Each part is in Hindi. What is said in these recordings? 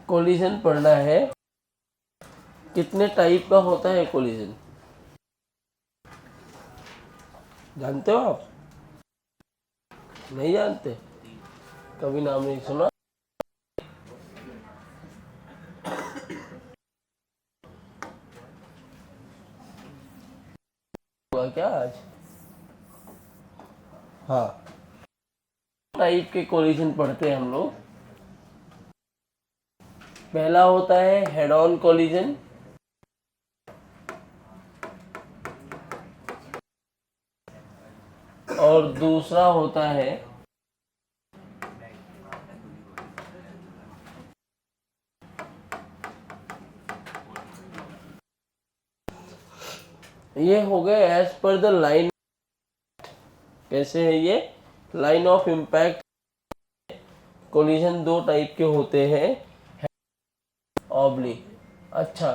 कोलिजन पढ़ना है। कितने टाइप का होता है कोलिजन, जानते हो आप? नहीं जानते, कभी नाम नहीं सुना? हुआ क्या आज? हाँ, टाइप के कोलिजन पढ़ते हैं हम लोग। पहला होता है हेड ऑन कोलिजन, और दूसरा होता है ये हो गए एज पर द लाइन। कैसे है ये? लाइन ऑफ इम्पैक्ट कोलिजन दो टाइप के होते हैं, ऑब्लिक। अच्छा,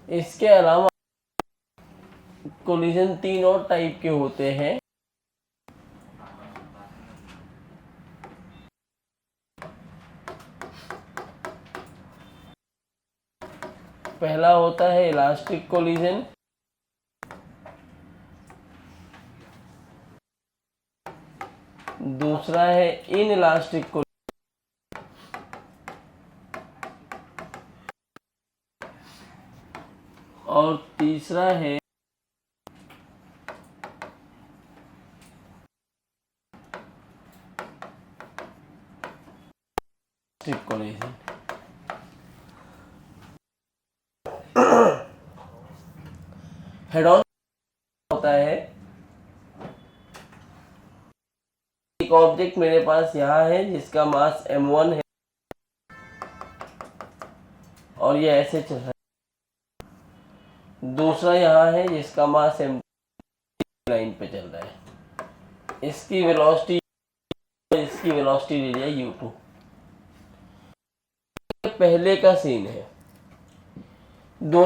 इसके अलावा कोलिजन तीन और टाइप के होते हैं। पहला होता है इलास्टिक कोलिजन, दूसरा है इन इलास्टिक कोलिजन, और तीसरा है कोलिजन। हेड ऑन होता है एक ऑब्जेक्ट मेरे पास यहाँ है जिसका मास m1 है और ये ऐसे चल रहा है। दूसरा यहाँ है जिसका मास m लाइन पे चल रहा है। इसकी वेलोसिटी ले लिया u2। पहले का सीन है, दो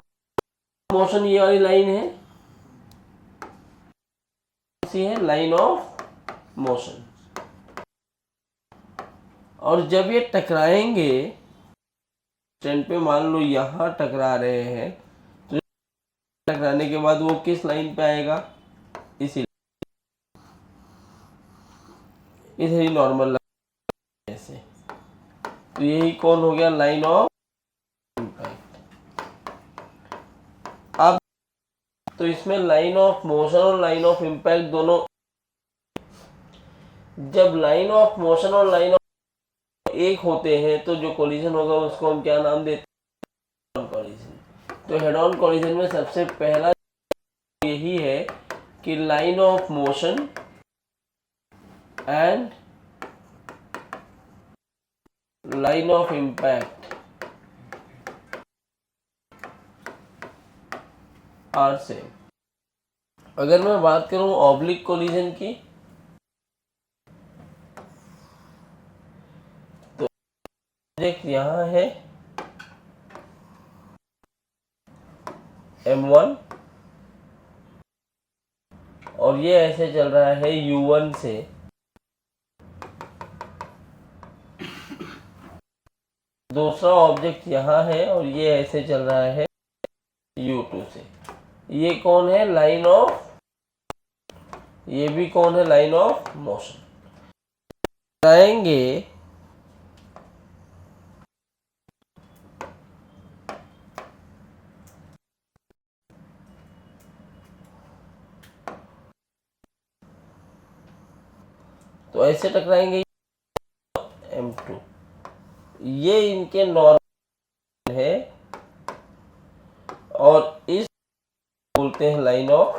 मोशन ये वाली लाइन है, है लाइन ऑफ मोशन। और जब ये टकराएंगे स्टैंड पे, मान लो यहाँ टकरा रहे हैं, तो टकराने के बाद वो किस लाइन पे आएगा? इसी इधर ही नॉर्मल लाइन से। तो यही कौन हो गया? Line of impact. अब तो इसमें लाइन ऑफ मोशन और लाइन ऑफ इम्पैक्ट दोनों, जब लाइन ऑफ मोशन और लाइन ऑफ एक होते हैं तो जो कोलिजन होगा उसको हम क्या नाम देते हैं? कोलिजन। तो हेड ऑन कोलिजन में सबसे पहला यही है कि line of motion and line of impact are same. अगर मैं बात करूं ऑब्लिक कोलिजन की, तो ऑब्जेक्ट यहां है m1 और ये ऐसे चल रहा है u1 से। दूसरा ऑब्जेक्ट यहाँ है और ये ऐसे चल रहा है u2 से। ये कौन है? लाइन ऑफ, ये भी कौन है? Line of motion. आएंगे तो ऐसे टकराएंगे m2। ये इनके नॉर्मल है और इस बोलते हैं लाइन ऑफ।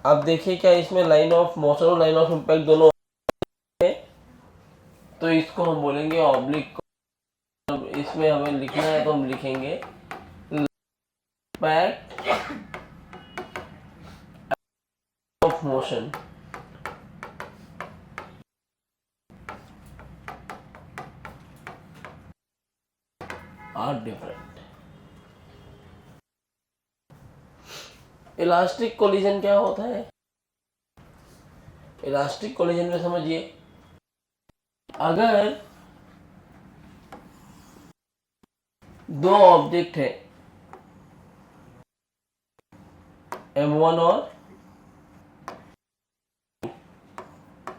अब देखिए क्या इसमें लाइन ऑफ मोशन और लाइन ऑफ इम्पैक्ट दोनों है, तो इसको हम बोलेंगे ऑब्लिक। इसमें हमें लिखना है तो हम लिखेंगे impact of motion are different. Elastic collision क्या होता है? इलास्टिक कोलिजन में समझिए, अगर दो ऑब्जेक्ट है m1 और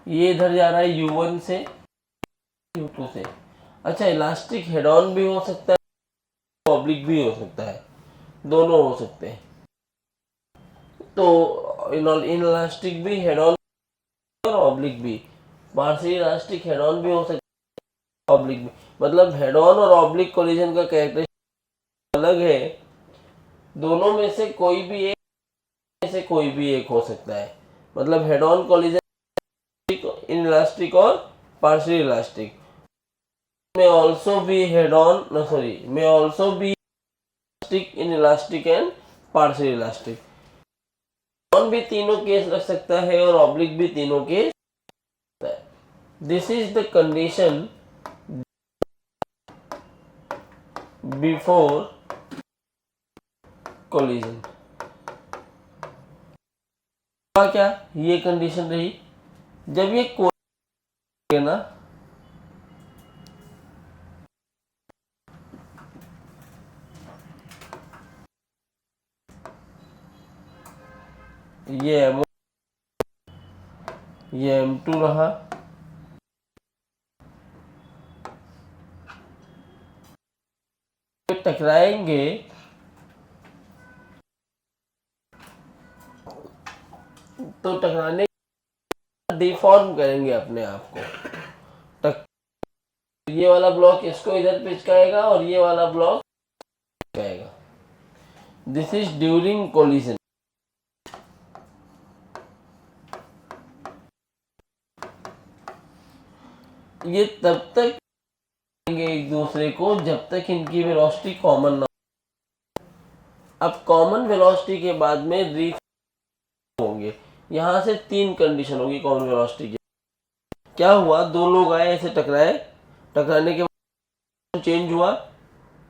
ये इधर जा रहा है u1 से u2 से। अच्छा, इलास्टिक हेड ऑन भी हो सकता है, ऑब्लिक भी हो सकता है, दोनों हो सकते हैं। तो इलास्टिक भी हेड ऑन और ऑब्लिक भी, पार्शियल इलास्टिक हेड ऑन भी हो सकता है, ऑब्लिक भी। मतलब हेड ऑन और ऑब्लिक कोलिजन का कैरेक्टरिस्टिक अलग है, दोनों में से कोई भी एक हो सकता है। मतलब head on collision inelastic और partial elastic may also be head on may also be elastic in elastic and partial elastic। On भी तीनों केस रख सकता है और ऑब्लिक भी तीनों केस रख सकता है। This is the condition before collision. क्या ये कंडीशन रही जब ये कोलिजन ना, ये M2 रहा, टकराएंगे तो टकराने डिफॉर्म करेंगे अपने आप को। ये वाला ब्लॉक इसको इधर पिचकाएगा और ये वाला ब्लॉक पिचकाएगा। This is during collision. ये तब तक एक दूसरे को जब तक इनकी वेलोसिटी कॉमन ना हो। अब कॉमन वेलोसिटी के बाद में होंगे, यहां से तीन कंडीशन होगी कॉमन वेलोसिटी की। क्या हुआ, दो लोग आए ऐसे टकराए, टकराने के बाद चेंज हुआ,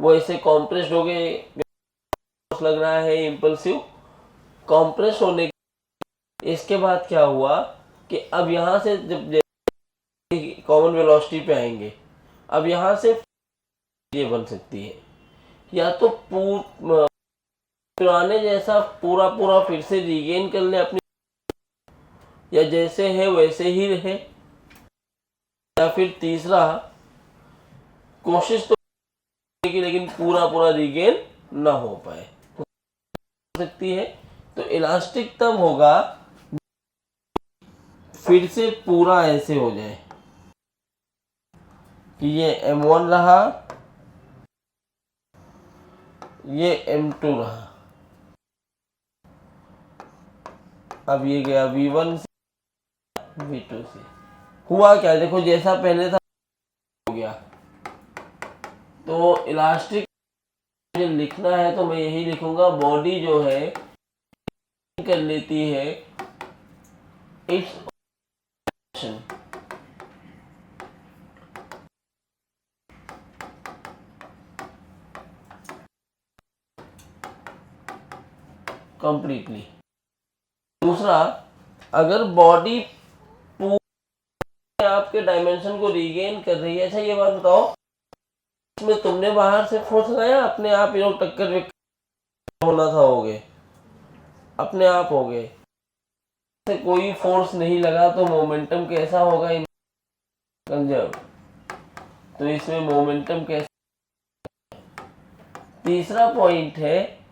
वो ऐसे कॉम्प्रेस्ड हो गए, लग रहा है इंपल्सिव कॉम्प्रेस होने। इसके बाद क्या हुआ कि अब यहां से जब कॉमन वेलोसिटी पे आएंगे, अब यहां से ये बन सकती है, या तो पुराने जैसा पूरा पूरा फिर से रीगेन कर ले अपनी, या जैसे है वैसे ही रहे, या फिर तीसरा कोशिश तो की लेकिन पूरा पूरा रीगेन ना हो पाए सकती है। तो इलास्टिक तब होगा फिर से पूरा ऐसे हो जाए कि ये M1 रहा, ये M2 रहा, अब ये गया V1 से V2 से। हुआ क्या, देखो जैसा पहले था हो गया। तो इलास्टिक मुझे लिखना है तो मैं यही लिखूंगा, बॉडी जो है कर लेती है इट्स कंप्लीटली। दूसरा, अगर बॉडी पूरे आपके डायमेंशन को रीगेन कर रही है। अच्छा ये बात बताओ, इसमें तुमने बाहर से फोर्स लगाया, अपने आप ये लोग टक्कर होना था, हो गए अपने आप हो गए, कोई फोर्स नहीं लगा, तो मोमेंटम कैसा होगा कंजर्व। तो इसमें मोमेंटम कैसा। तीसरा पॉइंट है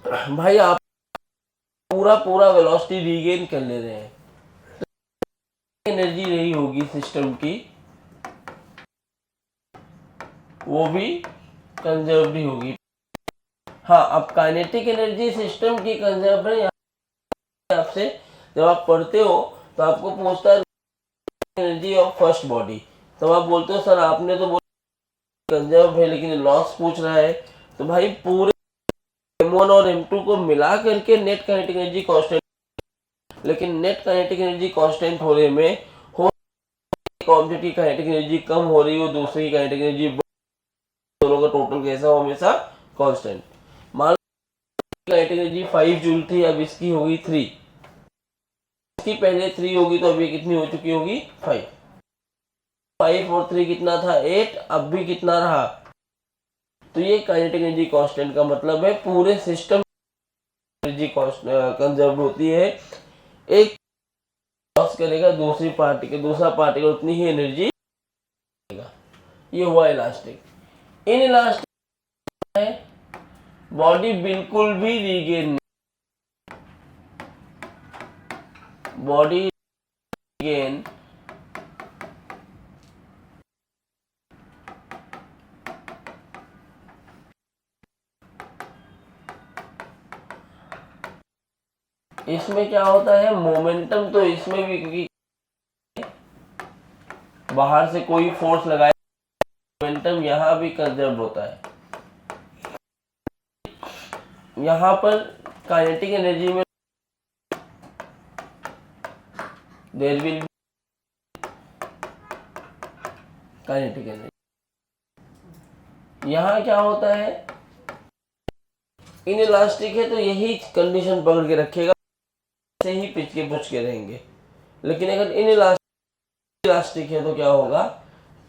भाई, आप पूरा पूरा वेलोसिटी रीगेन कर ले रहे हैं, तो एनर्जी रही होगी सिस्टम की, वो भी कंजर्व्ड ही होगी। हाँ, अब काइनेटिक एनर्जी सिस्टम की कंजर्व है। आपसे जब आप पढ़ते हो तो आपको पूछता है एनर्जी ऑफ फर्स्ट बॉडी, तो आप बोलते हो सर आपने तो कंजर्व है लेकिन लॉस पूछ रहा है। तो भाई पूरे M1 और M2 को मिला करके नेट काइनेटिक एनर्जी कांस्टेंट, लेकिन नेट काइनेटिक एनर्जी कांस्टेंट होने में हो ऑब्जेक्ट की काइनेटिक एनर्जी कम हो रही हो, दूसरे की काइनेटिक एनर्जी, दोनों का टोटल कैसा हो, हमेशा कांस्टेंट। मान लो काइनेटिक एनर्जी 5 जूल थी, अब इसकी होगी 3, इसकी पहले 3 होगी तो अभी कितनी हो चुकी होगी 5। 5 और 3 कितना था 8, अब भी कितना रहा। तो ये काइनेटिक एनर्जी कांस्टेंट का मतलब है पूरे सिस्टम एनर्जी कंजर्व होती है। एक लॉस करेगा दूसरा पार्टिकल उतनी ही एनर्जी देगा। ये हुआ इलास्टिक। इन इलास्टिक है बॉडी बिल्कुल भी रीगेन, बॉडी रीगेन इसमें क्या होता है मोमेंटम, तो इसमें भी क्योंकि बाहर से कोई फोर्स लगाए मोमेंटम यहां भी कंजर्व होता है। यहां पर काइनेटिक एनर्जी में there will be kinetic energy. यहां क्या होता है इन इलास्टिक है तो यही कंडीशन पकड़ के रखेगा, से ही पिच के पुछ के रहेंगे। लेकिन अगर इन इलास्टिक है तो क्या होगा,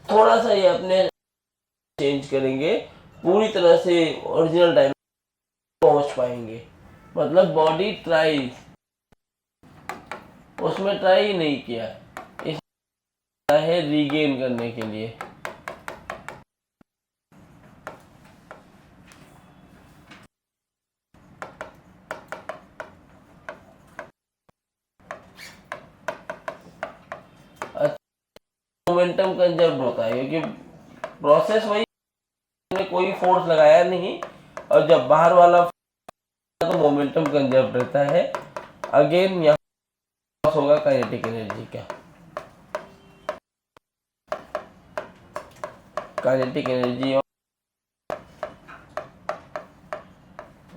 थोड़ा सा ये अपने चेंज करेंगे, पूरी तरह से ओरिजिनल डायमेंशन पहुंच पाएंगे। मतलब बॉडी ट्राई, उसमें ट्राई नहीं किया, इस है रीगेन करने के लिए। मोमेंटम कंजर्व होता है क्योंकि प्रोसेस वही, कोई फोर्स लगाया नहीं, और जब बाहर वाला तो मोमेंटम कंजर्व रहता है। अगेन यहाँ होगा काइनेटिक एनर्जी का, काइनेटिक एनर्जी ऑफ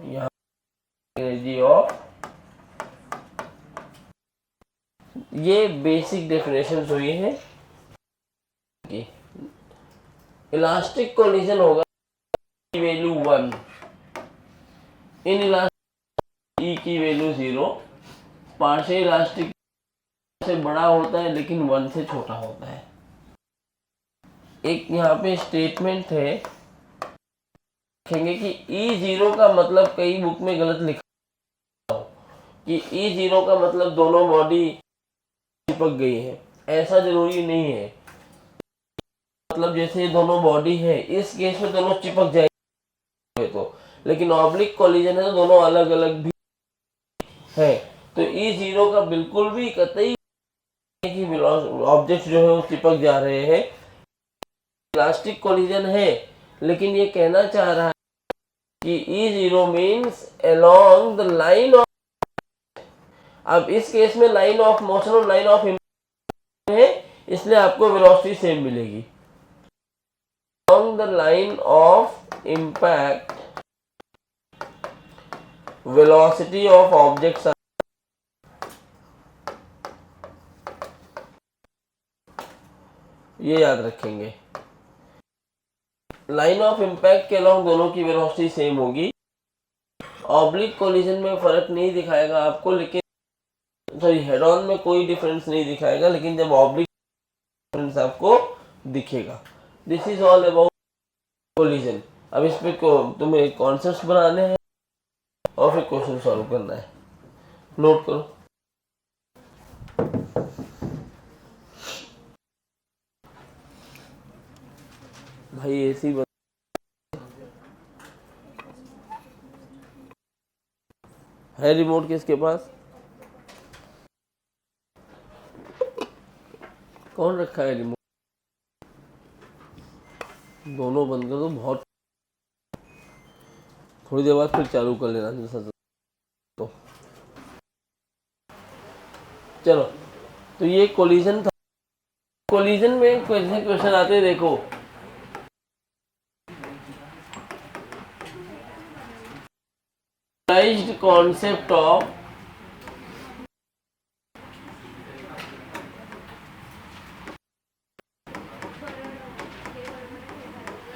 यहाँ एनर्जी ऑफ, ये बेसिक डेफिनेशन हुई है कि इलास्टिक कोलिजन होगा की वैल्यू 1, इन इलास्टिक ई की वैल्यू 0, पार्शियल इलास्टिक से बड़ा होता है लेकिन 1 से छोटा होता है। एक यहाँ पे स्टेटमेंट है, देखेंगे कि E0 का मतलब कई बुक में गलत लिखा हो कि E0 का मतलब दोनों बॉडी चिपक गई है, ऐसा जरूरी नहीं है। मतलब जैसे दोनों बॉडी है, इस केस में दोनों चिपक जाएंगे तो, लेकिन ऑब्लिक कोलिजन है तो दोनों अलग अलग भी है। तो E0 का बिल्कुल भी कतई कि ऑब्जेक्ट जो है वो चिपक जा रहे हैं, प्लास्टिक कोलिजन है, लेकिन ये कहना चाह रहा है कि E0 means along the line of, अब इस केस में लाइन ऑफ मोशन और लाइन ऑफ इम्पैक्ट है, इसलिए आपको वेलोसिटी सेम मिलेगी। Along the line of impact velocity of objects, ये याद रखेंगे। लाइन ऑफ इम्पैक्ट के अलोंग दोनों की वेलोसिटी सेम होगी। ऑब्लिक कोलिजन में फर्क नहीं दिखाएगा आपको, लेकिन सॉरी हेड ऑन में कोई डिफरेंस नहीं दिखाएगा, लेकिन जब ऑब्लिक डिफरेंस आपको दिखेगा। This is all about collision. अब इस पे तुम्हें कॉन्सेप्ट्स बनाने हैं और फिर क्वेश्चन सॉल्व करना है, नोट करो। भाई ऐसी है रिमोट किसके पास, कौन रखा है रिमोट? दोनों बंद कर दो, बहुत थोड़ी देर बाद फिर चालू कर लेना तो। चलो, तो ये कोलिजन था। कोलिजन में कैसे क्वेश्चन आते हैं देखो, कॉन्सेप्ट ऑफ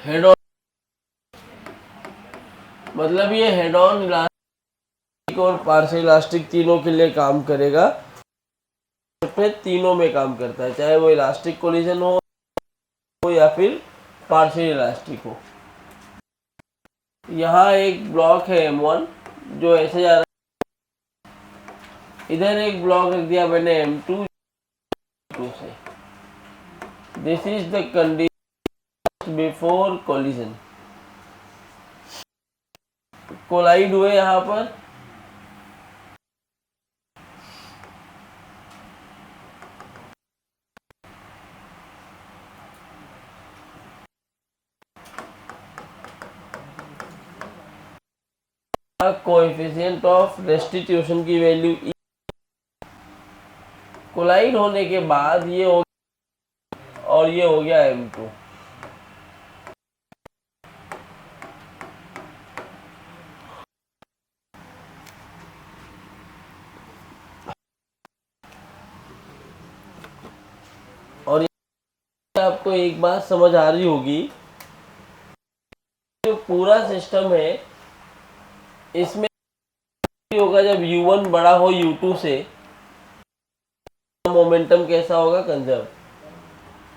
हेड ऑन, मतलब ये हेड ऑन इलास्टिक और पार्शियल इलास्टिक तीनों के लिए काम करेगा, तीनों में काम करता है, चाहे वो इलास्टिक कोलिजन हो हो या फिर पार्शियल इलास्टिक हो। यहाँ एक ब्लॉक है M1 जो ऐसे जा रहा है, इधर एक ब्लॉक रख दिया मैंने M2 से। This is the condition before collision. Collide हुए यहाँ पर, कोएफिशिएंट ऑफ रेस्टिट्यूशन की वैल्यू E। कोलाइड होने के बाद ये हो और ये हो गया M2। और आपको एक बात समझ आ रही होगी, जो पूरा सिस्टम है इसमें होगा जब U1 बड़ा हो U2 से, मोमेंटम कैसा होगा, कंजर्व।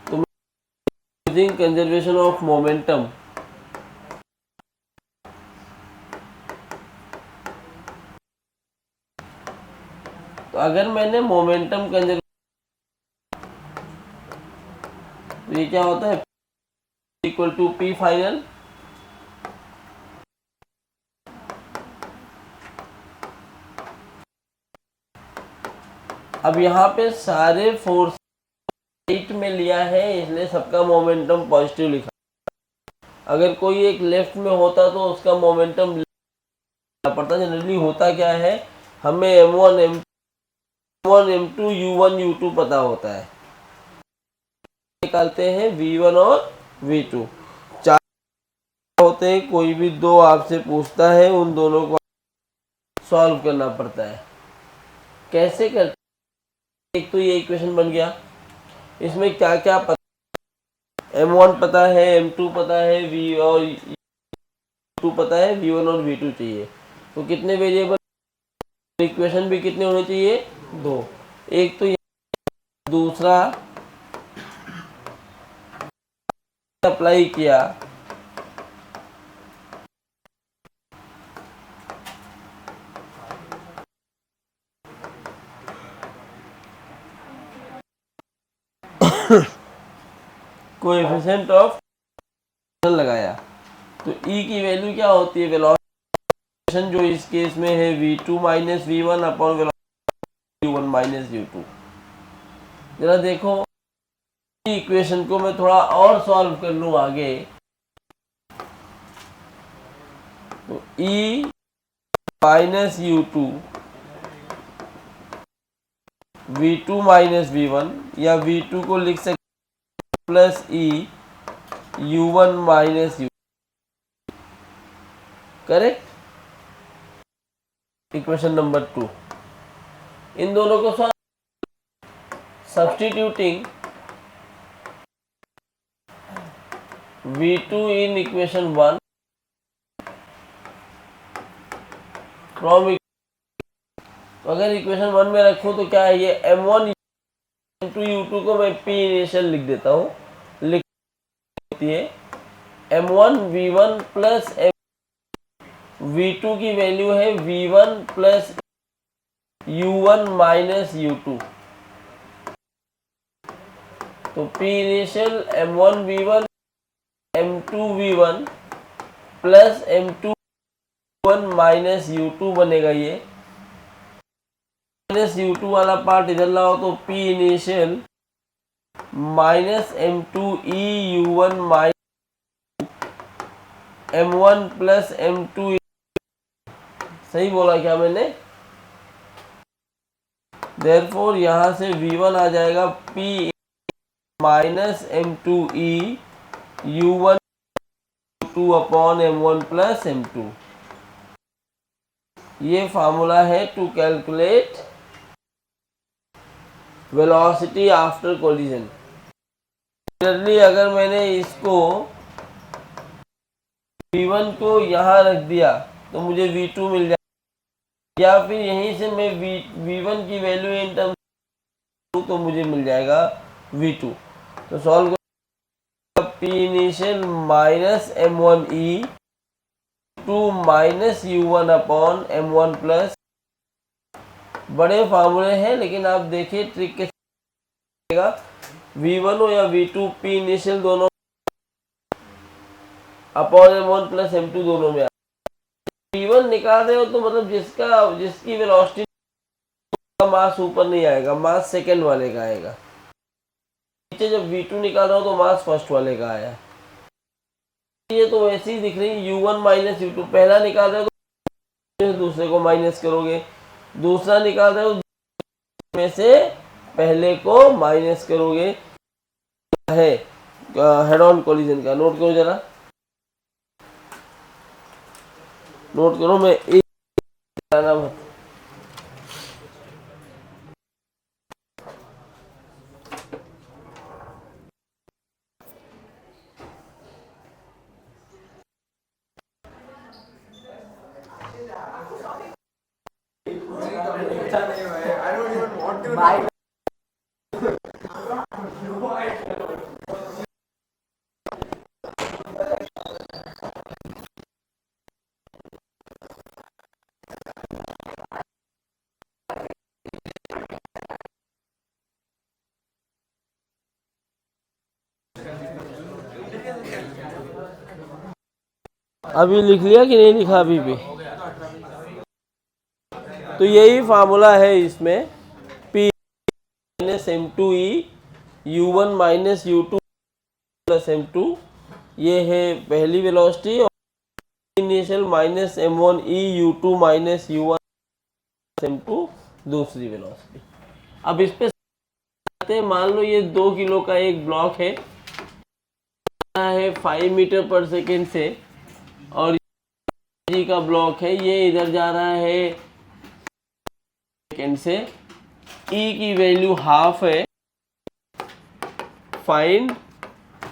तो यूजिंग कंजर्वेशन ऑफ मोमेंटम, तो अगर मैंने मोमेंटम कंजर्व, तो ये क्या होता है, इक्वल टू P फाइनल। अब यहाँ पे सारे फोर्स राइट में लिया है, इसलिए सबका मोमेंटम पॉजिटिव लिखा। अगर कोई एक लेफ्ट में होता तो उसका मोमेंटम लिखना पड़ता। जनरली होता क्या है, हमें M1 M2 U1 U2 पता होता है, निकालते हैं V1 और V2। चार होते हैं, कोई भी दो आपसे पूछता है, उन दोनों को सॉल्व करना पड़ता है। कैसे करते हैं, एक तो ये इक्वेशन बन गया, इसमें क्या क्या पता, M1 पता है, M2 पता है, V और U2 पता है, V1 और V2 चाहिए। तो कितने वेरिएबल, इक्वेशन भी कितने होने चाहिए, दो। एक तो ये, दूसरा अप्लाई किया, कोएफिशिएंट ऑफ लगाया, तो E की वैल्यू क्या होती है, वेलोसिटी जो इस केस में है V2 minus V1 upon velocity U1 minus U2। जरा देखो इक्वेशन को मैं थोड़ा और सॉल्व कर लूं आगे, तो E minus U2 V2 minus V1, या V2 को लिख सकते plus E U1 minus U, correct. Equation number 2, इन दोनों को substituting V2 in equation 1 from, तो अगर इक्वेशन 1 में रखूं तो क्या है, ये M1 into U2 को मैं P इनिशियल लिख देता हूँ, लिख देती है M1 V1 प्लस V2 की वैल्यू है V1 plus U1 minus U2। तो P initial M1 V1 M2 V1 plus M2 V1 minus U2 बनेगा। ये माइनस U2 वाला पार्ट इधर लाओ तो P initial minus M2E U1 minus M1 plus M2, सही बोला क्या मैंने। देयरफॉर यहां से V1 आ जाएगा P minus M2E U1 2 upon M1 plus M2। ये फार्मूला है to calculate velocity after collision. Generally अगर मैंने इसको V1 को यहाँ रख दिया तो मुझे V2 मिल जाएगा, या फिर यहीं से मैं V1 की वैल्यू इन टर्म्स तो मुझे मिल जाएगा V2। तो solve P initial minus M1E two minus U1 upon M1 plus, बड़े फार्मूले हैं लेकिन आप देखिए ट्रिक के V1 हो या V2, पी इनिशियल दोनों अपॉन M1 प्लस M2 दोनों में V1 निकाल रहे हो तो मतलब जिसकी वेलोसिटी का मास ऊपर नहीं आएगा, मास सेकंड वाले का आएगा। नीचे जब V2 निकाल रहा हो तो मास फर्स्ट वाले का आया। ये तो वैसे ही दिख रही U1 माइनस U2, पहला निकाल रहे हो तो दूसरे को माइनस करोगे, दूसरा निकाल रहे हो में से पहले को माइनस करोगे। है हेड ऑन कोलिजन का, नोट करो जरा, नोट करो, मैं एक अभी लिख लिया कि नहीं लिखा अभी भी? तो यही फार्मूला है इसमें, P minus M2E U1 minus U2 plus M2, ये है पहली वेलोसिटी, और initial minus M1E U2 minus U1 M2 दूसरी वेलोसिटी। अब इस पे मान लो ये 2 किलो का एक ब्लॉक है 5 मीटर पर सेकेंड से, और जी का ब्लॉक है ये इधर जा रहा है सेकेंड से, E की वैल्यू हाफ है, फाइंड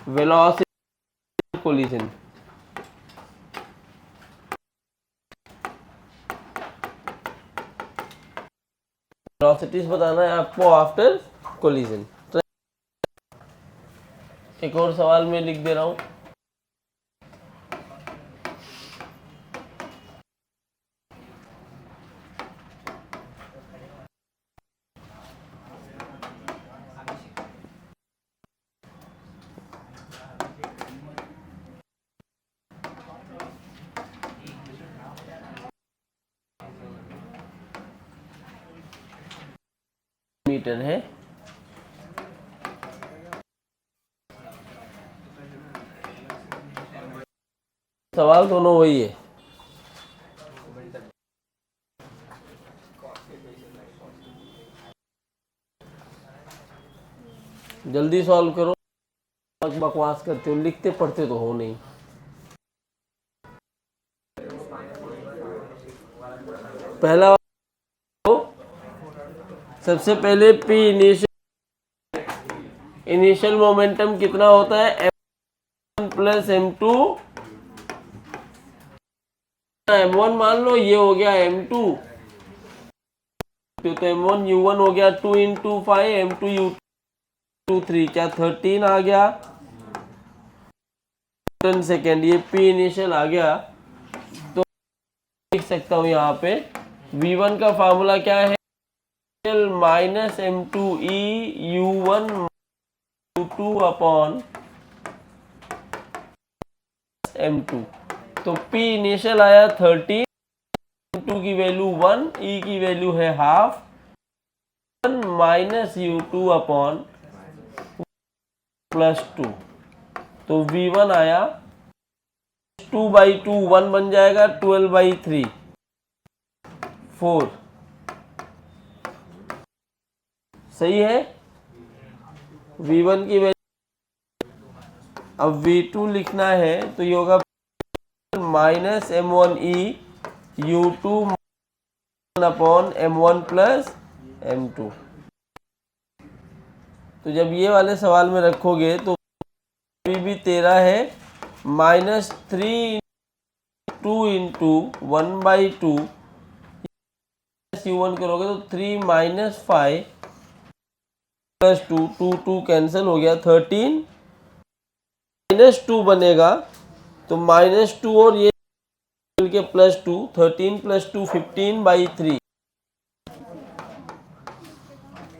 वेलोसिटी कोलिजन। वेलोसिटीज बताना है आपको आफ्टर कोलिजन। तो एक और सवाल में लिख दे रहा हूं, मीटर है, सवाल दोनों वही है। जल्दी सॉल्व करो, बकवास करते हो, लिखते पढ़ते तो हो नहीं। पहला सबसे पहले P इनिशियल मोमेंटम कितना होता है, M1 प्लस M2, M1 मान लो, ये हो गया M2, तो M1 U1 हो गया 2 इंटू 5, M2 U2 3, क्या 13 आ गया 10 सेकेंड, ये P इनिशियल आ गया। तो लिख सकता हूं यहाँ पे V1 का फार्मूला क्या है, minus M2E U1 U2 upon M2। तो P इनिशियल आया 13, M2 की वैल्यू 1, E की वैल्यू है half, 1 minus U2 upon plus 2, तो V1 आया 2/2, 1 बन जाएगा 12/3, 4, सही है। V1 की वैल्यू, अब V2 लिखना है तो ये होगा minus M1E U2 upon M1 plus M2। तो जब ये वाले सवाल में रखोगे तो अभी भी 13 है, माइनस 3 2 इंटू 1/2 U1 करोगे तो 3 माइनस 5 प्लस 2, 2 2 कैंसिल हो गया, 13 -2 बनेगा, तो -2 और ये मिलके +2, 13 + 2 15/3।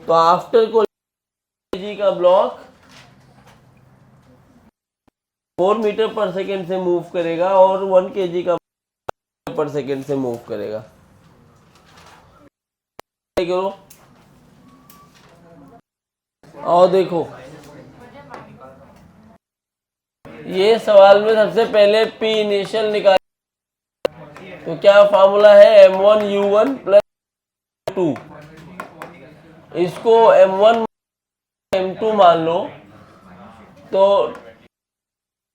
तो आफ्टर कॉलिजन का ब्लॉक 4 मीटर पर सेकेंड से मूव करेगा और 1 kg का पर सेकेंड से मूव करेगा। करो और देखो, ये सवाल में सबसे पहले P इनिशियल निकाल, तो क्या फार्मूला है M1U1 + 2, इसको M1 M2 मान लो, तो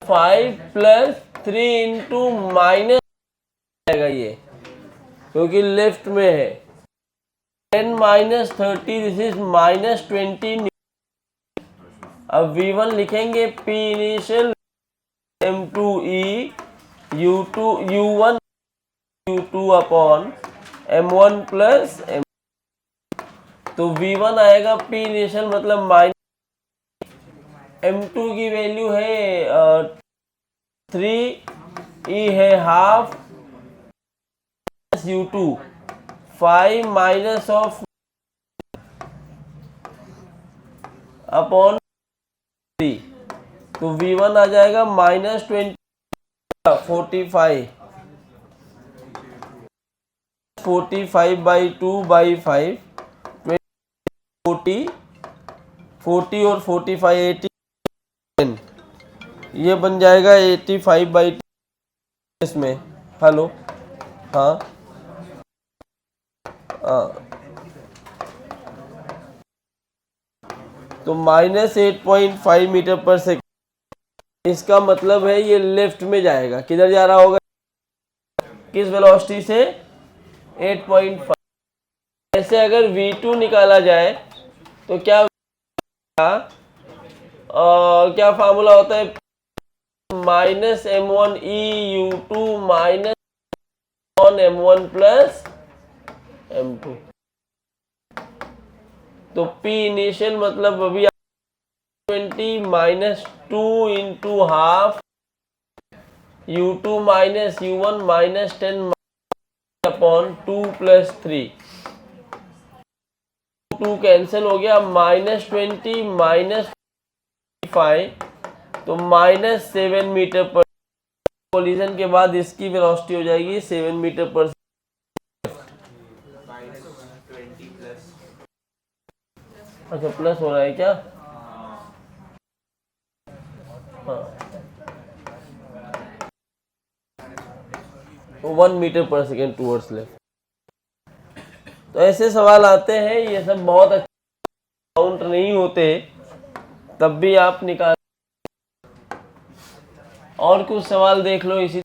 5 + 3 × माइनस आएगा ये, क्योंकि लेफ्ट में है। 10 - 30 दिस इज -20। अब V1 लिखेंगे P initial M2E U1 U2 upon M1 + M, तो V1 आएगा P इनिशियल मतलब M2 की वैल्यू है 3, E है ½ U2 5 माइनस ऑफ अपॉन 3, तो V1 आ जाएगा -20 45 45/2/5 40 40 और 45 80, ये बन जाएगा 85/2 इसमें। हेलो, हाँ हाँ, तो -8.5 मीटर पर सेकेंड, इसका मतलब है ये लेफ्ट में जाएगा। किधर जा रहा होगा, किस वेलोसिटी से, 8.5। ऐसे अगर V2 निकाला जाए तो क्या फार्मूला होता है, -M1E U2 -M1 + M2। तो P इनिशियल मतलब अभी 20 - 2 × ½ U2 - U1 -10 अपॉन 2 + 3, 2 कैंसिल हो गया, -20 -5, तो -7 मीटर पर। कोलिजन के बाद इसकी वेलोसिटी हो जाएगी 7 मीटर पर। अच्छा, प्लस हो रहा है क्या, हाँ, 1 मीटर पर सेकेंड टूवर्ड्स लेफ्ट। तो ऐसे सवाल आते हैं, ये सब बहुत अच्छे काउंट नहीं होते, तब भी आप निकाल। और कुछ सवाल देख लो इसी।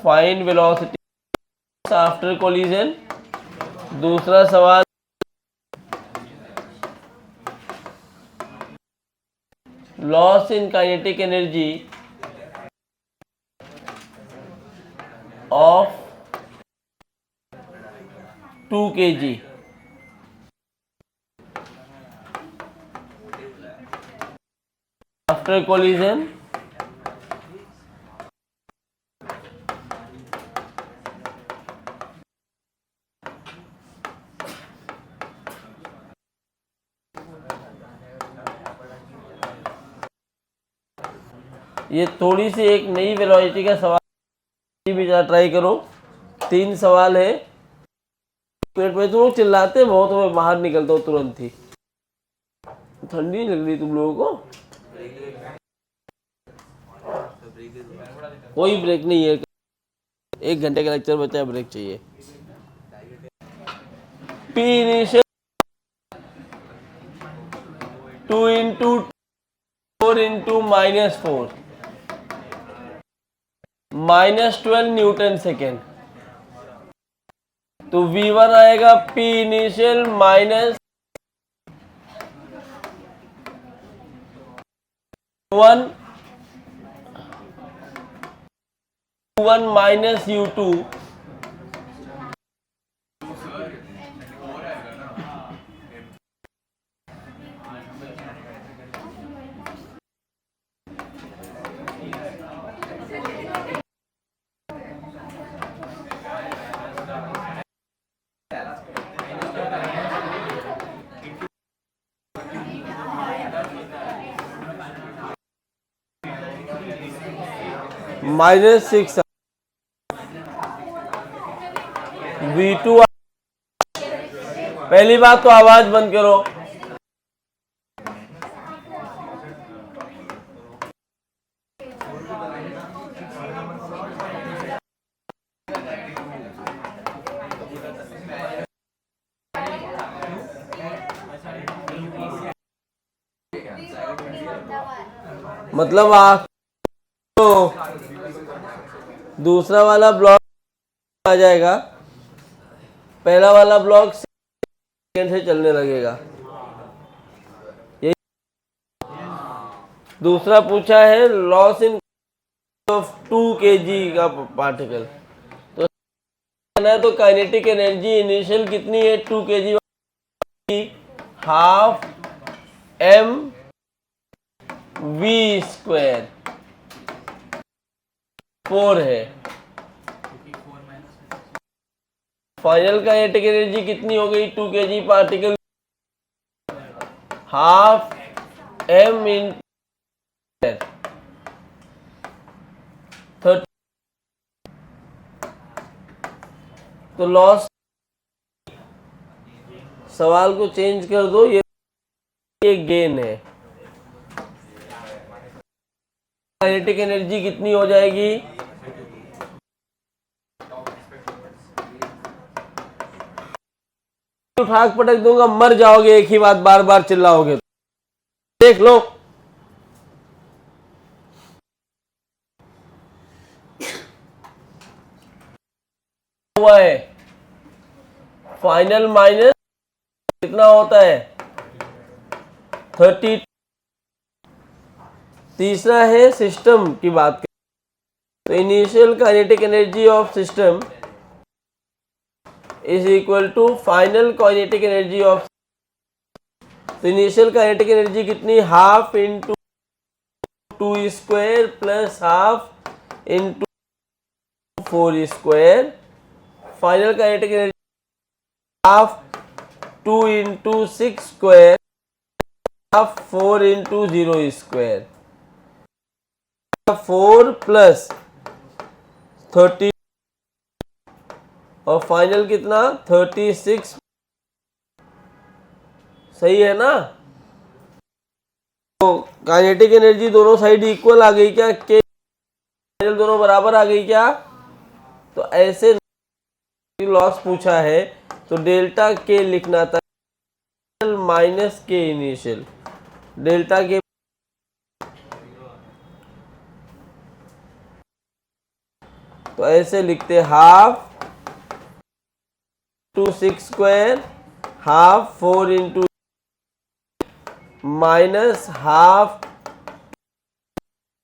Find velocity after collision. दूसरा सवाल, loss in kinetic energy of 2 kg after collision. ये थोड़ी सी एक नई वेलोसिटी का सवाल भी ट्राई करो। 3 सवाल है। पेट में तो लोग चिल्लाते बहुत, मैं बाहर निकलता हूँ तुरंत ही। ठंडी नहीं लग रही तुम लोगों को? कोई ब्रेक नहीं है, 1 घंटे का लेक्चर बचा है, ब्रेक चाहिए। P initial 2 × 4 × -4, -12 Newton second. तो V1 आएगा P initial minus 1 minus U2 -6 V2। पहली बात तो आवाज बंद करो। मतलब आप तो दूसरा वाला ब्लॉक आ जाएगा, पहला वाला ब्लॉक सेकंड से चलने लगेगा। यही दूसरा पूछा है लॉस इन ऑफ 2 kg का पार्टिकल। तो तो काइनेटिक एनर्जी इनिशियल कितनी है 2 kg, half m v square 4 है। फाइनल काइनेटिक एनर्जी कितनी हो गई 2 kg पार्टिकल, हाफ m इन 30। तो लॉस, सवाल को चेंज कर दो, ये गेन है। काइनेटिक एनर्जी कितनी हो जाएगी, उठाक पटक दूंगा मर जाओगे, एक ही बात बार बार चिल्लाओगे। देख लो हुआ है फाइनल माइनस कितना होता है 30। तीसरा है सिस्टम की बात करें तो initial kinetic energy of system is equal to final kinetic energy of. तो इनिशियल काइनेटिक एनर्जी कितनी, half into 2 square plus half into 4 square. Final kinetic energy half 2 into 6 square, half 4 into 0 square, 4 plus 30 और फाइनल कितना 36। सही है ना। तो काइनेटिक एनर्जी दोनों साइड इक्वल आ गई क्या, के फाइनल दोनों बराबर आ गई क्या। तो ऐसे लॉस पूछा है तो डेल्टा के लिखना था माइनस के इनिशियल, डेल्टा के तो ऐसे लिखते half 2 6 square, half 4 into minus half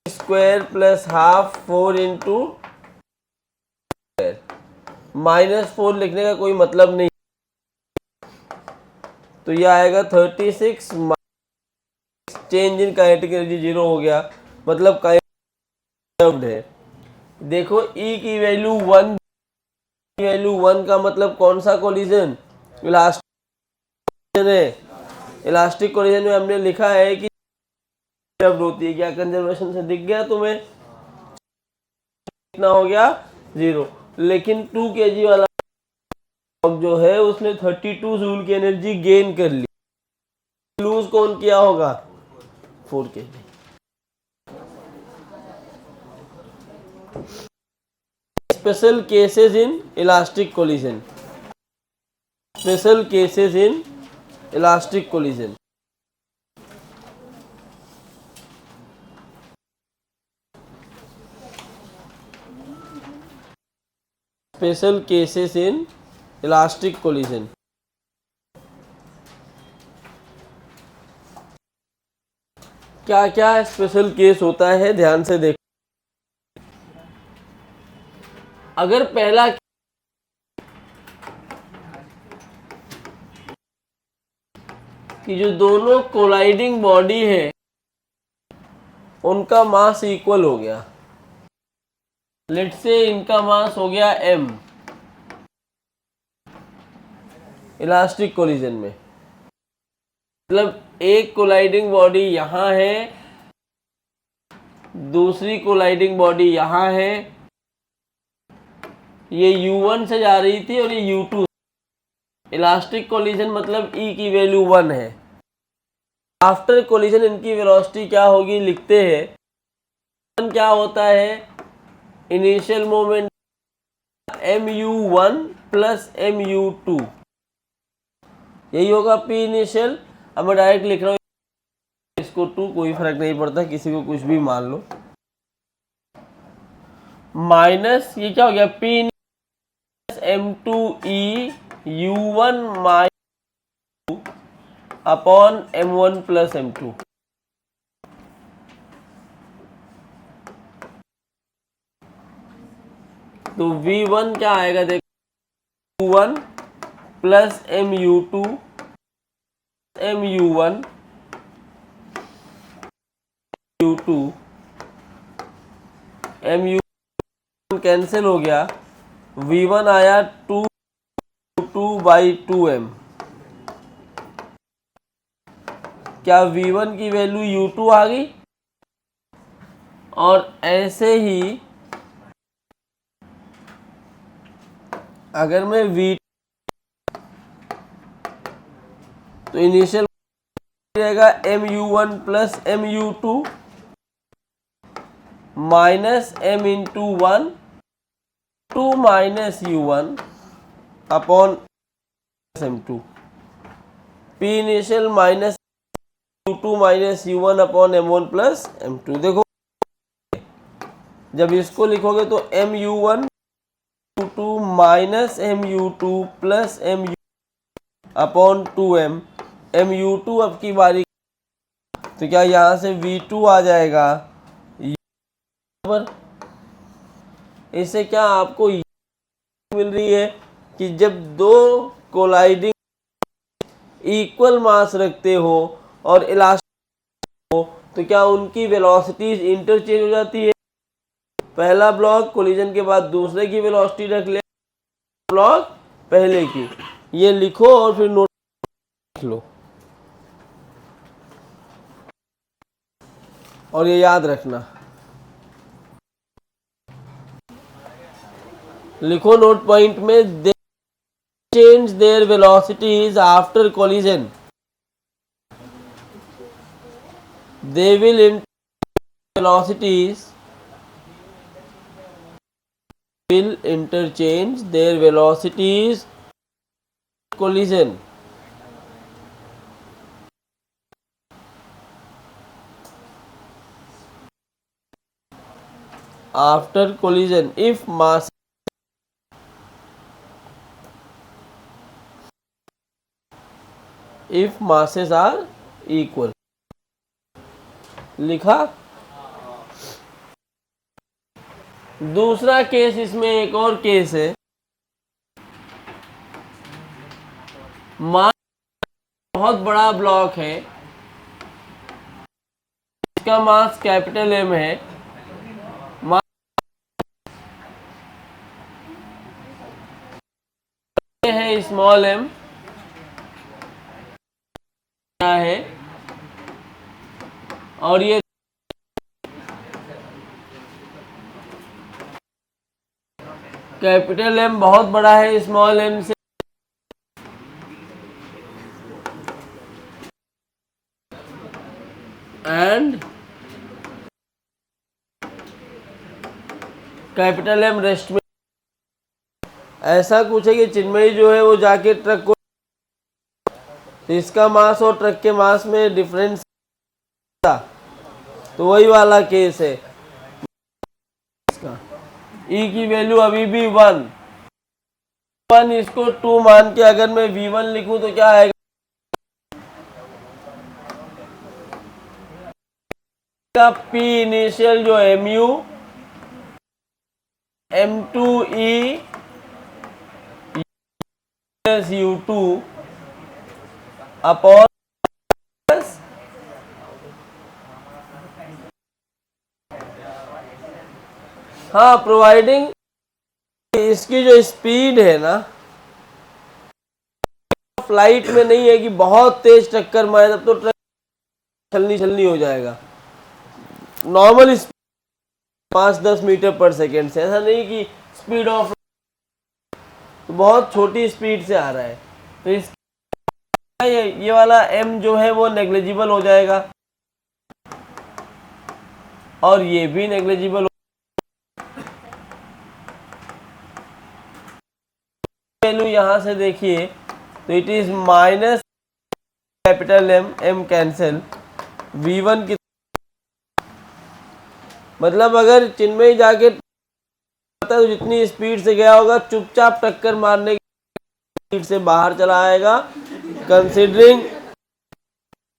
square plus half 4 into -4 लिखने का कोई मतलब नहीं। तो यह आएगा 36, चेंज इन काइनेटिक एनर्जी 0 हो गया, मतलब काइनेटिक है। देखो E की वैल्यू 1, वैल्यू 1 का मतलब कौन सा कोलिजन, इलास्टिक है। इलास्टिक कोलिजन में हमने लिखा है कि होती है, क्या कंजर्वेशन से दिख गया तुम्हें, कितना हो गया 0। लेकिन 2 kg वाला जो है उसने 32 जूल की एनर्जी गेन कर ली, लूज कौन किया होगा 4 kg। Special cases in elastic collision, special cases in elastic collision. Special cases in elastic collision. क्या क्या स्पेशल केस होता है, ध्यान से देखो। अगर पहला कि जो दोनों कोलाइडिंग बॉडी है उनका मास इक्वल हो गया, लेट से इनका मास हो गया m इलास्टिक कोलिजन में, मतलब एक कोलाइडिंग बॉडी यहां है, दूसरी कोलाइडिंग बॉडी यहां है, ये u1 से जा रही थी और ये u2। इलास्टिक कोलिजन मतलब E की वैल्यू 1 है। आफ्टर कोलिजन इनकी वेलोसिटी क्या होगी, लिखते हैं क्या होता है, initial moment mu1 plus mu2, यही होगा P इनिशियल। अब मैं डायरेक्ट लिख रहा हूँ इसको 2, कोई फर्क नहीं पड़ता, किसी को कुछ भी मान लो, माइनस ये क्या हो गया P m2e u1 minus upon m1 plus m2। तो v1 क्या आएगा, देखो u1 plus mu2 mu1 u2 mu cancel हो गया, v1 आया 2/2m। क्या v1 की वैल्यू u2 आ गई, और ऐसे ही अगर मैं v तो इनिशियल रहेगा mu1 plus mu2 minus m into 1 2 minus u1 upon m2। p initial minus u2 minus u1 upon m1 plus m2। देखो जब इसको लिखोगे तो mu1 u2 minus mu2 plus mu upon 2m, mu2 अब की बारी, तो क्या यहाँ से v2 आ जाएगा, इससे क्या आपको मिल रही है कि जब दो कोलाइडिंग इक्वल मास रखते हो और इलास्टिक हो तो क्या उनकी वेलोसिटीज इंटरचेंज हो जाती है। पहला ब्लॉक कोलिजन के बाद दूसरे की वेलोसिटी रख ले, ब्लॉक पहले की, ये लिखो और फिर नोट लिख लो और ये याद रखना, लिखो नोट पॉइंट में, दे change their velocities after collision, they will interchange their velocities collision after collision if masses are equal। लिखा। दूसरा केस, इसमें एक और केस है, मास बहुत बड़ा ब्लॉक है, इसका मास कैपिटल M है, मास है स्मॉल m है, और ये कैपिटल M बहुत बड़ा है स्मॉल m से, एंड कैपिटल M रेस्ट में। ऐसा कुछ है कि चिन्मयी जो है वो जाके ट्रक को, तो इसका मास और ट्रक के मास में डिफरेंस था, तो वही वाला केस है। इसका E की वैल्यू अभी भी 1, वन इसको 2 मान के अगर मैं v1 लिखूं तो क्या आएगा? P इनिशियल जो mu m2e u2 अपॉन, हाँ, प्रोवाइडिंग इसकी जो स्पीड है ना, फ्लाइट में नहीं है कि बहुत तेज टक्कर मारे तब तो ट्रक छलनी हो जाएगा। नॉर्मल स्पीड 5-10 मीटर पर सेकेंड से, ऐसा नहीं कि स्पीड ऑफ, तो बहुत छोटी स्पीड से आ रहा है, तो इस ये वाला m जो है वो नेग्लिजिबल हो जाएगा और ये भी नेग्लिजिबल हो। वैल्यू यहां से देखिए तो it is minus capital M cancel v1 की, मतलब अगर चिन्मय जाके तो जितनी स्पीड से गया होगा चुपचाप टक्कर मारने की स्पीड से बाहर चला आएगा, कंसिडरिंग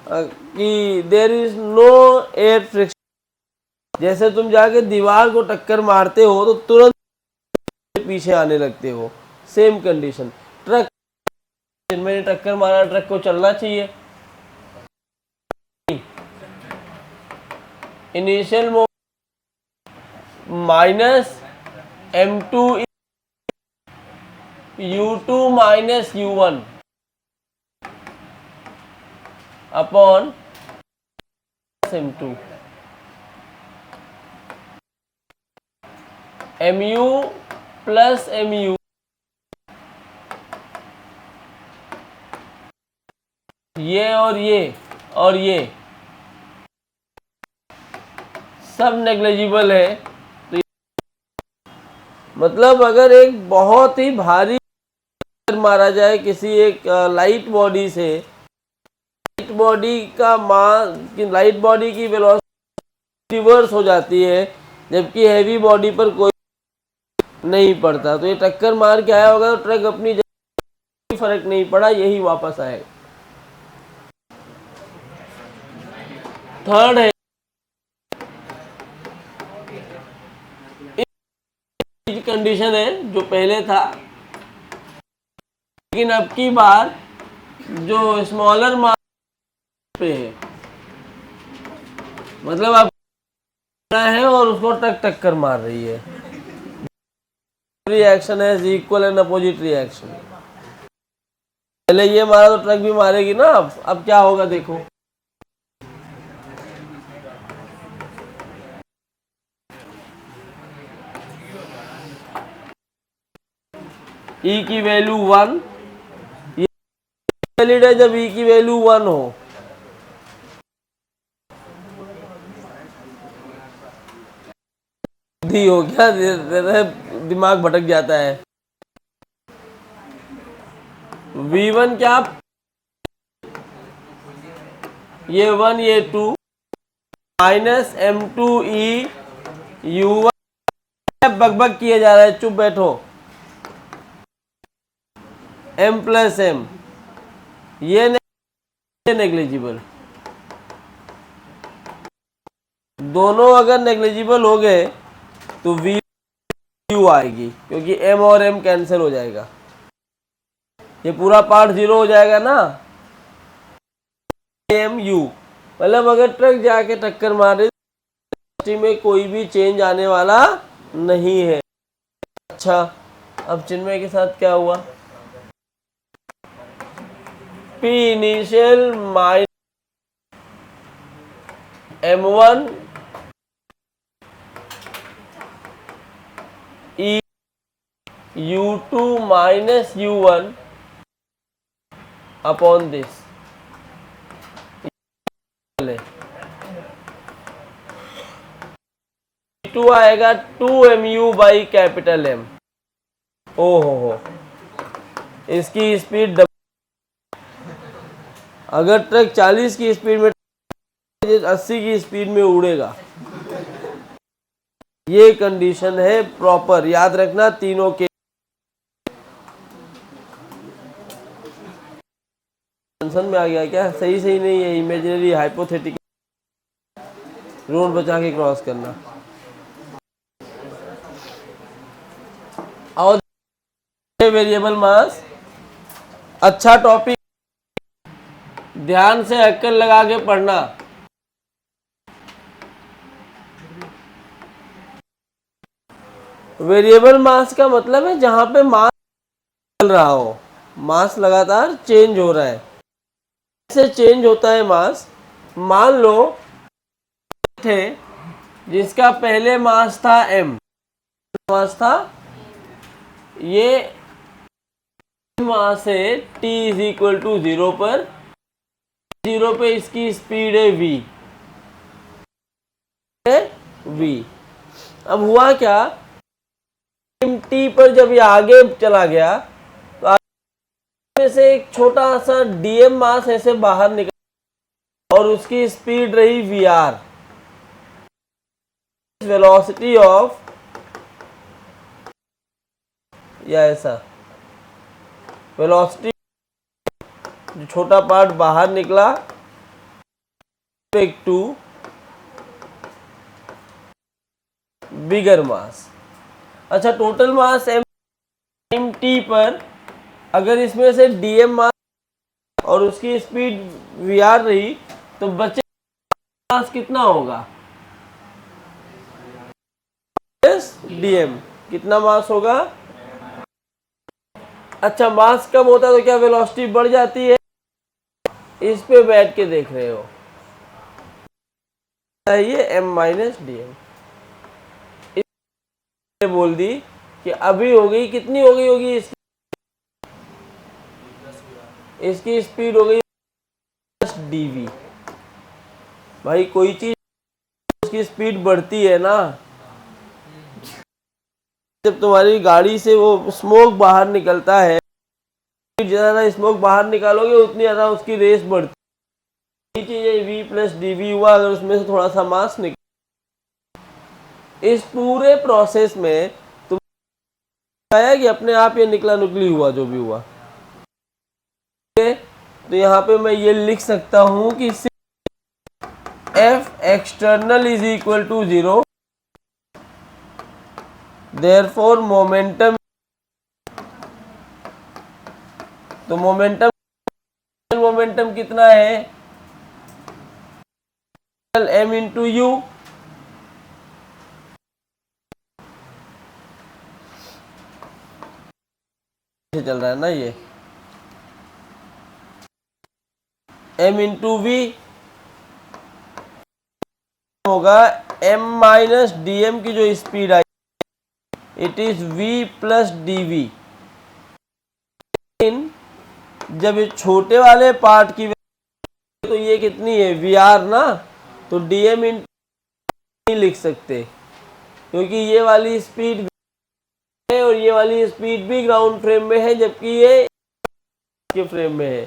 कि there is no air friction. जैसे तुम जाके दीवार को टक्कर मारते हो तो तुरंत पीछे आने लगते हो, सेम कंडीशन ट्रक, मैंने टक्कर मारा, ट्रक को चलना चाहिए। Initial minus m2 u2 minus u1 upon m2 mu plus mu, ये और ये सब नेग्लिजिबल है। तो मतलब अगर एक बहुत ही भारी मारा जाए किसी एक लाइट बॉडी से, लाइट बॉडी का लाइट बॉडी की वेलोसिटी रिवर्स हो जाती है, जबकि हैवी बॉडी पर कोई नहीं पड़ता, तो ये टक्कर मार के आया होगा तो ट्रक अपनी जगह, फर्क नहीं पड़ा, यही वापस आएगा। थर्ड है कंडीशन है जो पहले था, लेकिन अब की बार जो स्मॉलर मास पे है, मतलब आप है और उसको टक्कर मार रही है, रिएक्शन है इक्वल एंड अपोजिट रिएक्शन। पहले ये मारा तो ट्रक भी मारेगी ना, अब क्या होगा देखो, E की वैल्यू 1, ये वैलिड है जब E की वैल्यू 1 हो। बुद्धि हो क्या, दिमाग भटक जाता है। V1 क्या, ये 1 ये 2 माइनस m2e u1, बकबक किए जा रहा है, चुप बैठो, m प्लस m, ये नेग्लिजिबल, दोनों अगर नेग्लिजिबल हो गए तो v u आएगी, क्योंकि m और m कैंसिल हो जाएगा, ये पूरा पार्ट जीरो हो जाएगा ना, m u, मतलब अगर ट्रक जाके टक्कर मारे में कोई भी चेंज आने वाला नहीं है। अच्छा, अब चिन्मय के साथ क्या हुआ, P initial minus m1 e u2 minus u1 upon this, two आएगा 2mu बाई कैपिटल M। ओहो, इसकी स्पीड अगर ट्रक 40 की स्पीड में 80 की स्पीड में उड़ेगा, ये कंडीशन है प्रॉपर, याद रखना तीनों के। समझ में आ गया क्या? सही सही नहीं है, इमेजिनरी हाइपोथेटिकल, रोड बचा के क्रॉस करना। और वेरिएबल मास अच्छा टॉपिक, ध्यान से अक्कल लगा के पढ़ना। वेरिएबल मास का मतलब है जहां पे मास चल रहा हो, मास लगातार चेंज हो रहा है। कैसे चेंज होता है मास? मान लो थे जिसका पहले मास था m, मास था, ये मास है t इज इक्वल टू 0 पर, 0 पे इसकी स्पीड है v। अब हुआ क्या, t पर जब ये आगे चला गया तो आगे में से एक छोटा सा dm मास ऐसे बाहर निकल और उसकी स्पीड रही vr। वेलोसिटी ऑफ, या ऐसा वेलोसिटी, जो छोटा पार्ट बाहर निकला टू बिगर मास। अच्छा, टोटल मास एम टी पर अगर इसमें से डीएम मास और उसकी स्पीड वी आर रही तो बचे मास कितना होगा? डीएम कितना मास होगा? अच्छा, मास कम होता है तो क्या वेलोसिटी बढ़ जाती है? इस पे बैठ के देख रहे हो, ये एम माइनस डी एम बोल दी कि अभी हो गई, कितनी हो गई होगी इसकी स्पीड हो गई डीवी। भाई कोई चीज उसकी स्पीड बढ़ती है ना, जब तुम्हारी गाड़ी से वो स्मोक बाहर निकलता है, जितना ज़्यादा स्मोक बाहर निकालोगे उतनी ज़्यादा उसकी रेस बढ़ती है। चीज़ है वी प्लस डी वी हुआ, अगर उसमें से थोड़ा सा मास निकल, इस पूरे प्रोसेस में तुम आया कि अपने आप ये निकला नुकली हुआ जो भी हुआ। तो यहाँ पे मैं ये लिख सकता हूँ कि F external is equal to 0, therefore momentum, तो मोमेंटम कितना है? M into U. चल रहा है ना ये, m इंटू वी होगा m माइनस डी एम की जो स्पीड आई, it is v plus D V. जब ये छोटे वाले पार्ट की तो ये कितनी है वी आर ना, तो डी एम नहीं लिख सकते क्योंकि ये वाली स्पीड है और ये वाली स्पीड भी ग्राउंड फ्रेम में है जबकि ये के फ्रेम में है।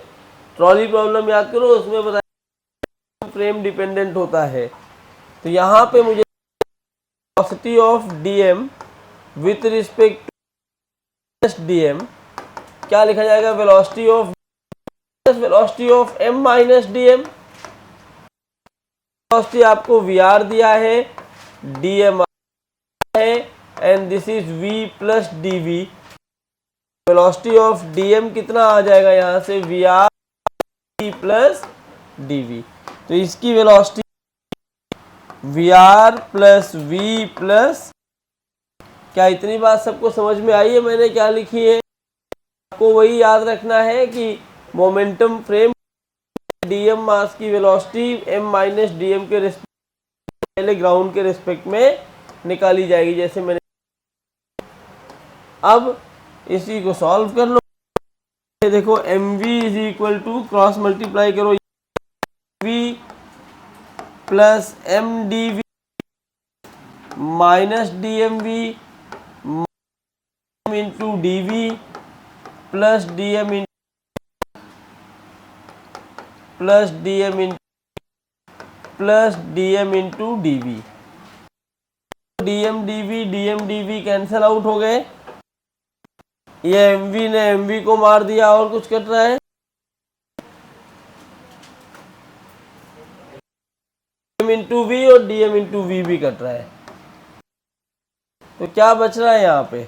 ट्रॉली प्रॉब्लम याद करो, उसमें बताया फ्रेम डिपेंडेंट होता है। तो यहाँ पे मुझे velocity of DM with respect to DM क्या लिखा जाएगा? Velocity of M minus DM. Velocity आपको वी आर दिया है, डीएम है, and this is V plus D V. Velocity of DM कितना आ जाएगा यहाँ से? V R plus D V. तो इसकी velocity V R plus V plus, क्या इतनी बात सबको समझ में आई है मैंने क्या लिखी है? आपको वही याद रखना है कि मोमेंटम फ्रेम डीएम मास की वेलोसिटी एम माइनस डीएम के रिस्पेक्ट, पहले ग्राउंड के रिस्पेक्ट में निकाली जाएगी जैसे मैंने। अब इसी को सॉल्व कर लो। देखो M V is equal to, cross multiply करो, V plus M D V minus D M V into D V plus D M into D V. D M D V cancel out हो गए, ये एम वी ने एम वी को मार दिया और कुछ कट रहा है? dm इंटू वी और dm इंटू वी भी कट रहा है, तो क्या बच रहा है यहाँ पे,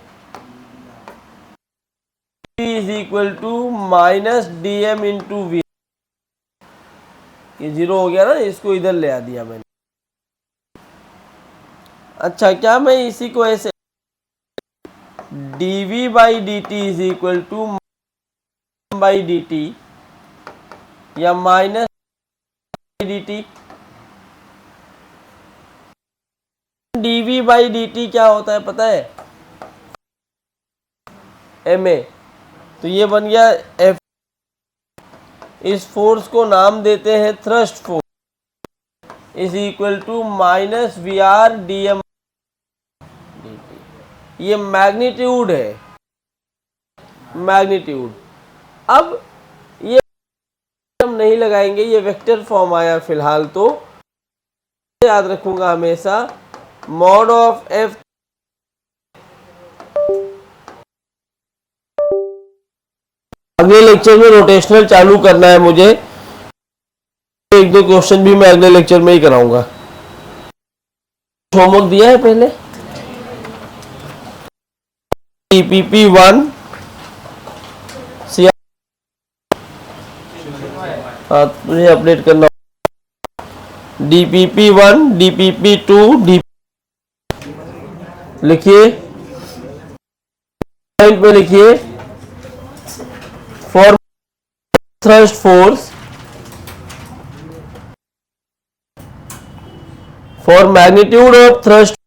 v is equal to minus dm into V. ये जीरो हो गया ना, इसको इधर ले आ दिया मैंने। अच्छा, क्या मैं इसी को ऐसे dv by D T is equal to by D T या minus D T, dv by D T क्या होता है पता है, ma। तो ये बन गया F। इस फोर्स को नाम देते हैं thrust force is equal to minus V R D M. ये मैग्नीट्यूड है, मैग्नीट्यूड। अब ये हम नहीं लगाएंगे, ये वेक्टर फॉर्म आया फिलहाल, तो याद रखूंगा हमेशा मॉड ऑफ एफ। अगले लेक्चर में रोटेशनल चालू करना है मुझे, एक दो क्वेश्चन भी मैं अगले लेक्चर में ही कराऊंगा। होमवर्क दिया है पहले, DPP 1 मुझे अपडेट करना, DPP 1 DPP 2 लिखिए, पॉइंट पे लिखिए, for thrust force, for magnitude of thrust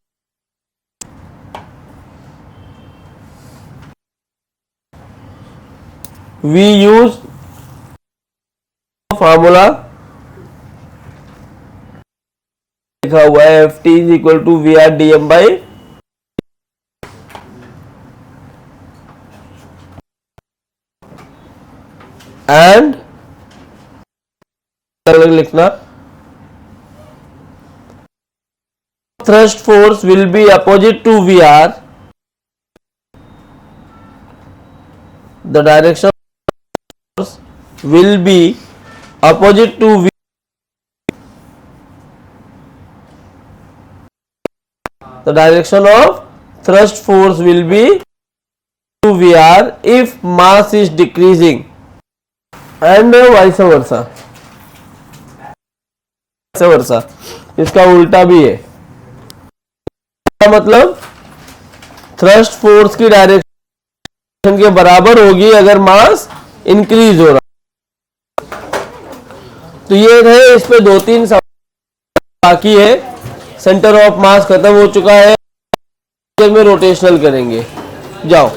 we use formula लिखा हुआ है Ft is equal to Vr dm by and अलग लिखना, thrust force will be opposite to Vr, the direction of force will be opposite to V, the direction of thrust force will be to Vr if mass is decreasing and vice versa, इसका उल्टा भी है। मतलब थ्रस्ट फोर्स की डायरेक्शन के बराबर होगी अगर मास इंक्रीज हो रहा। तो ये है, इस पे दो तीन सवाल बाकी है। सेंटर ऑफ मास खत्म हो चुका है, में रोटेशनल करेंगे। जाओ।